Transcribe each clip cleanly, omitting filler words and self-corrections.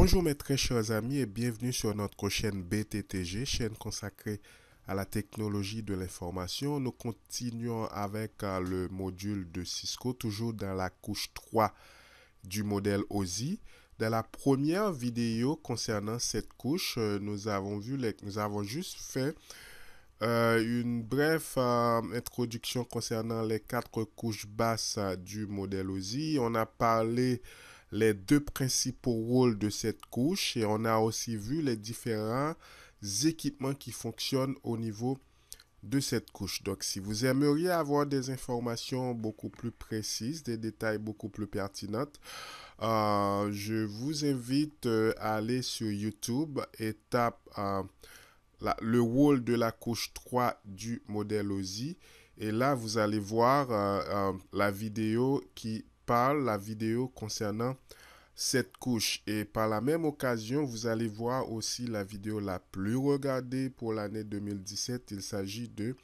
Bonjour mes très chers amis et bienvenue sur notre chaîne BTTG, chaîne consacrée à la technologie de l'information. Nous continuons avec le module de Cisco, toujours dans la couche 3 du modèle OSI. Dans la première vidéo concernant cette couche, nous avons juste fait une brève introduction concernant les 4 couches basses du modèle OSI. On a parlé les 2 principaux rôles de cette couche et on a aussi vu les différents équipements qui fonctionnent au niveau de cette couche. Donc, si vous aimeriez avoir des informations beaucoup plus précises, des détails beaucoup plus pertinents, je vous invite à aller sur YouTube et tape le rôle de la couche 3 du modèle OSI. Et là, vous allez voir la vidéo la vidéo concernant cette couche. Et par la même occasion, vous allez voir aussi la vidéo la plus regardée pour l'année 2017. Il s'agit de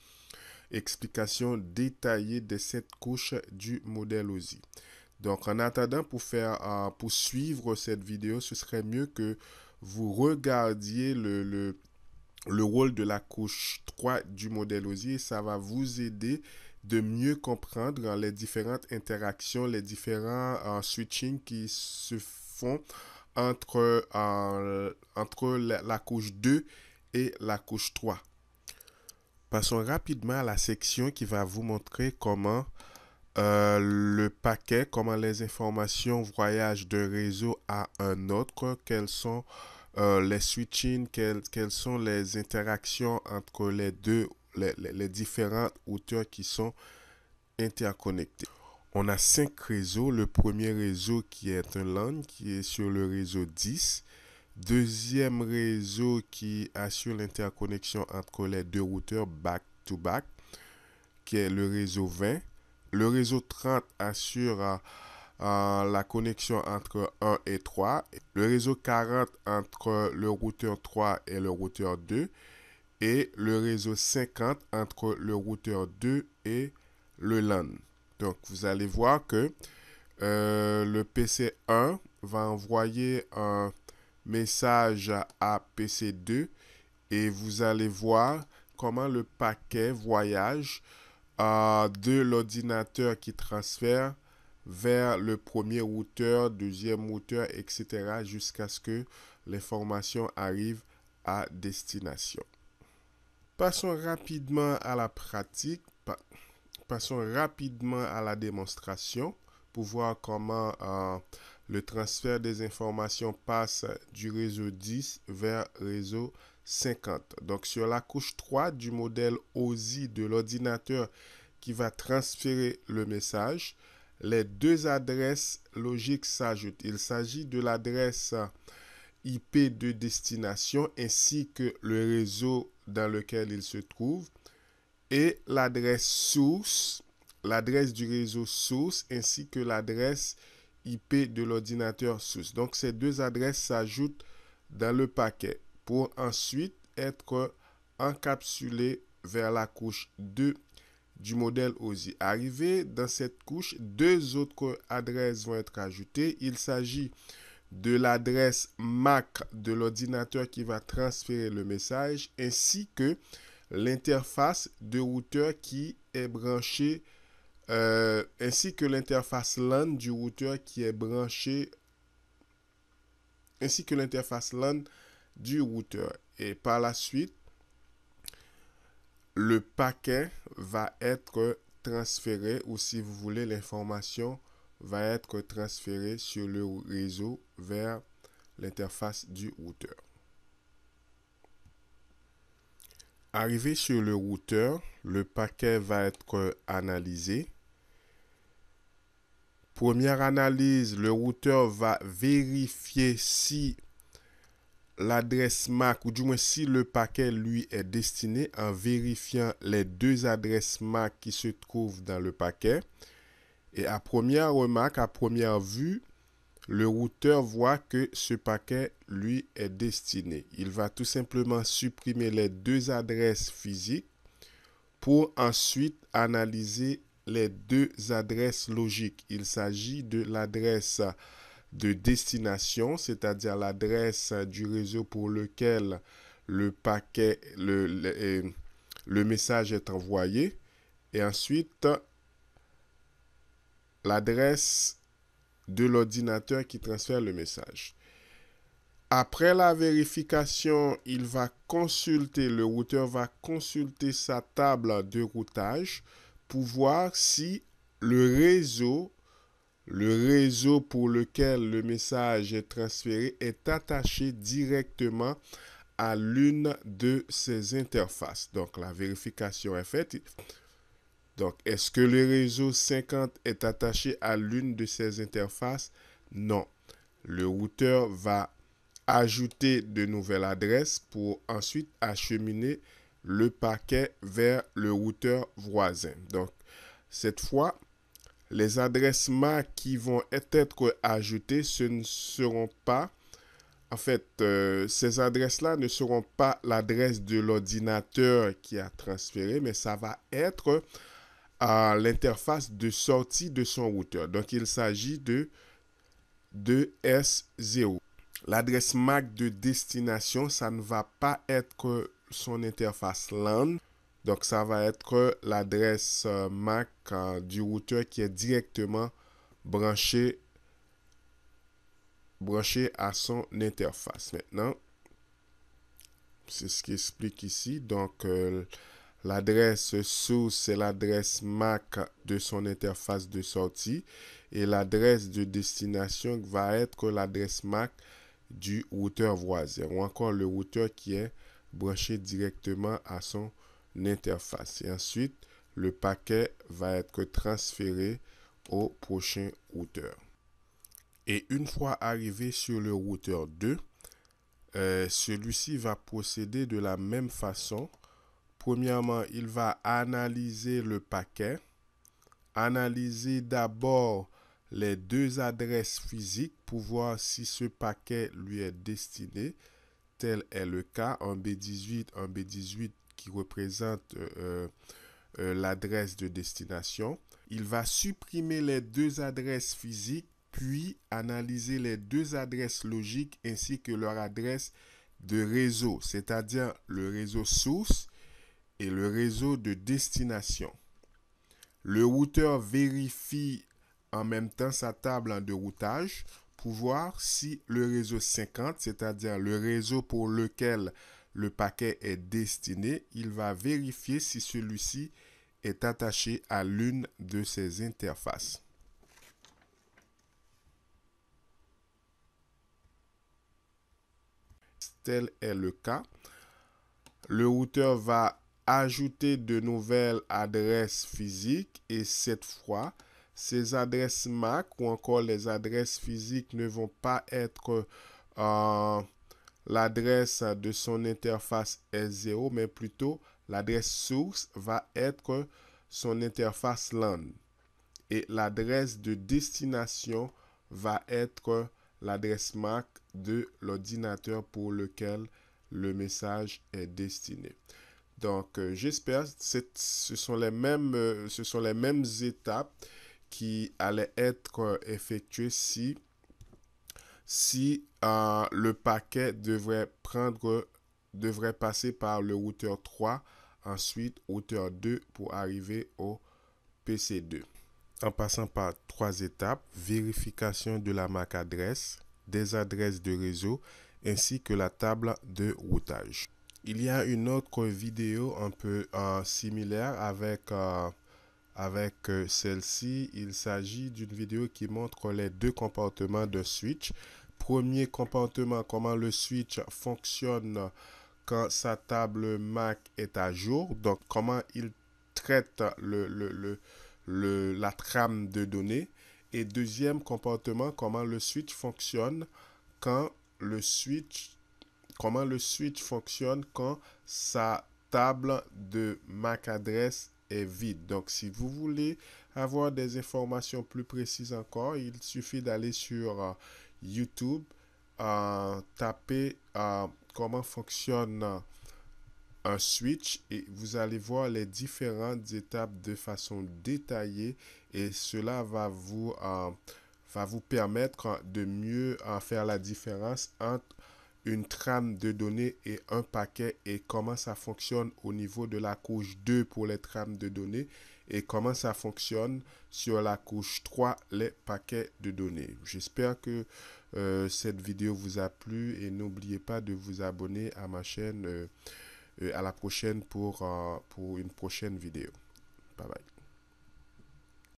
explication détaillée de cette couche du modèle OSI. Donc, en attendant, pour suivre cette vidéo, ce serait mieux que vous regardiez le rôle de la couche 3 du modèle OSI et ça va vous aider de mieux comprendre les différentes interactions, les différents switching qui se font entre la couche 2 et la couche 3. Passons rapidement à la section qui va vous montrer comment comment les informations voyagent d'un réseau à un autre, quels sont les switching, quelles sont les interactions entre les différentes routeurs qui sont interconnectés. On a 5 réseaux. Le premier réseau qui est un LAN qui est sur le réseau 10. Deuxième réseau qui assure l'interconnexion entre les 2 routeurs back-to-back qui est le réseau 20. Le réseau 30 assure la connexion entre 1 et 3. Le réseau 40 entre le routeur 3 et le routeur 2. Et le réseau 50 entre le routeur 2 et le LAN. Donc, vous allez voir que le PC1 va envoyer un message à PC2 et vous allez voir comment le paquet voyage de l'ordinateur qui transfère vers le premier routeur, deuxième routeur, etc. jusqu'à ce que l'information arrive à destination. Passons rapidement à la pratique, passons rapidement à la démonstration pour voir comment le transfert des informations passe du réseau 10 vers réseau 50. Donc, sur la couche 3 du modèle OSI de l'ordinateur qui va transférer le message, les 2 adresses logiques s'ajoutent. Il s'agit de l'adresse IP de destination ainsi que le réseau dans lequel il se trouve et l'adresse source, l'adresse du réseau source ainsi que l'adresse IP de l'ordinateur source. Donc, ces 2 adresses s'ajoutent dans le paquet pour ensuite être encapsulées vers la couche 2 du modèle OSI. Arrivé dans cette couche, 2 autres adresses vont être ajoutées. Il s'agit de l'adresse MAC de l'ordinateur qui va transférer le message ainsi que l'interface de routeur qui est branchée ainsi que l'interface LAN du routeur qui est branché ainsi que l'interface LAN du routeur. Et par la suite, le paquet va être transféré ou si vous voulez, l'information va être transférée sur le réseau vers l'interface du routeur. Arrivé sur le routeur, le paquet va être analysé. Première analyse, le routeur va vérifier si l'adresse MAC, ou du moins si le paquet lui est destiné en vérifiant les 2 adresses MAC qui se trouvent dans le paquet. Et à première remarque, à première vue, le routeur voit que ce paquet lui est destiné. Il va tout simplement supprimer les 2 adresses physiques pour ensuite analyser les 2 adresses logiques. Il s'agit de l'adresse de destination, c'est-à-dire l'adresse du réseau pour lequel le paquet, le message est envoyé. Et ensuite, l'adresse de l'ordinateur qui transfère le message. Après la vérification, le routeur va consulter sa table de routage pour voir si le réseau pour lequel le message est transféré est attaché directement à l'une de ces interfaces. Donc, la vérification est faite. Donc, est-ce que le réseau 50 est attaché à l'une de ces interfaces? Non. Le routeur va ajouter de nouvelles adresses pour ensuite acheminer le paquet vers le routeur voisin. Donc, cette fois, les adresses MAC qui vont être ajoutées, ce ne seront pas, en fait, ces adresses-là ne seront pas l'adresse de l'ordinateur qui a transféré, mais ça va être à l'interface de sortie de son routeur. Donc, il s'agit de S0. L'adresse MAC de destination, ça ne va pas être son interface LAN. Donc, ça va être l'adresse MAC du routeur qui est directement branché à son interface. Maintenant, c'est ce qui explique ici. Donc, l'adresse source, c'est l'adresse MAC de son interface de sortie. Et l'adresse de destination va être l'adresse MAC du routeur voisin. Ou encore le routeur qui est branché directement à son interface. Et ensuite, le paquet va être transféré au prochain routeur. Et une fois arrivé sur le routeur 2, celui-ci va procéder de la même façon. Premièrement, il va analyser le paquet, analyser d'abord les deux adresses physiques pour voir si ce paquet lui est destiné. Tel est le cas, un B18 qui représente l'adresse de destination. Il va supprimer les deux adresses physiques, puis analyser les deux adresses logiques ainsi que leur adresse de réseau, c'est-à-dire le réseau source et le réseau de destination. Le routeur vérifie en même temps sa table de routage pour voir si le réseau 50, c'est-à-dire le réseau pour lequel le paquet est destiné, il va vérifier si celui-ci est attaché à l'une de ces interfaces. Tel est le cas. Le routeur va ajouter de nouvelles adresses physiques et cette fois, ces adresses MAC ou encore les adresses physiques ne vont pas être l'adresse de son interface S0, mais plutôt l'adresse source va être son interface LAN. Et l'adresse de destination va être l'adresse MAC de l'ordinateur pour lequel le message est destiné. Donc, j'espère que ce sont les mêmes étapes qui allaient être effectuées si le paquet devrait passer par le routeur 3, ensuite routeur 2 pour arriver au PC2. En passant par 3 étapes, vérification de la MAC adresse, des adresses de réseau, ainsi que la table de routage. Il y a une autre vidéo un peu similaire avec celle-ci. Il s'agit d'une vidéo qui montre les deux comportements de switch. Premier comportement, comment le switch fonctionne quand sa table MAC est à jour. Donc, comment il traite la trame de données. Et deuxième comportement, comment le switch fonctionne quand fonctionne quand sa table de MAC adresse est vide. Donc, si vous voulez avoir des informations plus précises encore, il suffit d'aller sur YouTube, taper comment fonctionne un switch et vous allez voir les différentes étapes de façon détaillée et cela va vous va vous permettre de mieux faire la différence entre une trame de données et un paquet et comment ça fonctionne au niveau de la couche 2 pour les trames de données et comment ça fonctionne sur la couche 3 les paquets de données. J'espère que cette vidéo vous a plu et n'oubliez pas de vous abonner à ma chaîne. À la prochaine pour une prochaine vidéo. Bye bye.